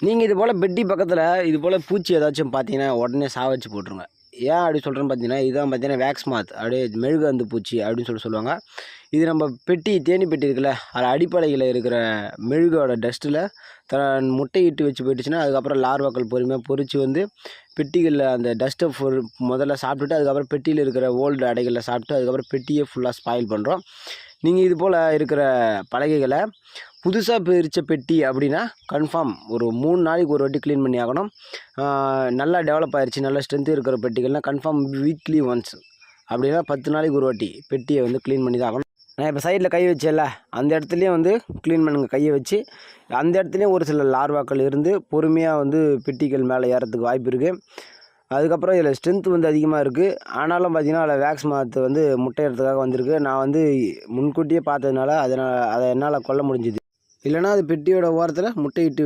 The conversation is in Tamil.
நீங்கள் இது போல் பெட்டி பக்கத்தில் இது போல் பூச்சி ஏதாச்சும் பார்த்தீங்கன்னா உடனே சாவச்சு போட்டுருங்க. ஏன் அப்படி சொல்கிறேன்னு பார்த்தீங்கன்னா, இதுதான் பார்த்தீங்கன்னா வேக்ஸ் மாத், அப்படியே மெழுகு பூச்சி அப்படின்னு சொல்லுவாங்க. இது நம்ம பெட்டி தேனி பெட்டி இருக்குல்ல, அதில் அடிப்படையில் இருக்கிற மெழுகோட டஸ்ட்டில் முட்டையிட்டு வச்சு போயிடுச்சுன்னா, அதுக்கப்புறம் லார்வாக்கள் பொறுமையாக பொறிச்சு வந்து பெட்டிகளில் அந்த டஸ்ட்டை முதல்ல சாப்பிட்டுட்டு, அதுக்கப்புறம் பெட்டியில் இருக்கிற ஓல்டு அடைகளில் சாப்பிட்டு, அதுக்கப்புறம் பெட்டியே ஃபுல்லாக ஸ்பாயில் பண்ணுறோம். நீங்கள் இது போல் இருக்கிற பலகைகளை புதுசாக பிரித்த பெட்டி அப்படின்னா கன்ஃபார்ம் ஒரு 3 நாளைக்கு ஒரு வாட்டி க்ளீன் பண்ணி ஆகணும். நல்லா டெவலப் ஆயிடுச்சு, நல்லா ஸ்ட்ரென்த்து இருக்கிற பெட்டிகள்னால் கன்ஃபார்ம் வீக்லி ஒன்ஸ், அப்படின்னா 10 நாளைக்கு ஒரு வாட்டி பெட்டியை வந்து க்ளீன் பண்ணி தான் ஆகணும். நான் இப்போ சைடில் கை வச்சேல்ல, அந்த இடத்துலையும் வந்து க்ளீன் பண்ணுங்கள். கையை வச்சு அந்த இடத்துலையும் ஒரு சில லார்வாக்கள் இருந்து பொறுமையாக வந்து பெட்டிகள் மேலே ஏறத்துக்கு வாய்ப்பு இருக்குது. அதுக்கப்புறம் இதில் ஸ்ட்ரென்த் வந்து அதிகமாக இருக்குது. ஆனாலும் பார்த்திங்கன்னா அதில் வேக்ஸ் மாத்து வந்து முட்டையிடறதுக்காக வந்திருக்கு. நான் வந்து முன்கூட்டியே பார்த்ததுனால அதை என்னால் கொல்ல முடிஞ்சுது. இல்லைனா அது பெட்டியோட ஓரத்தில் முட்டையிட்டு வச்சு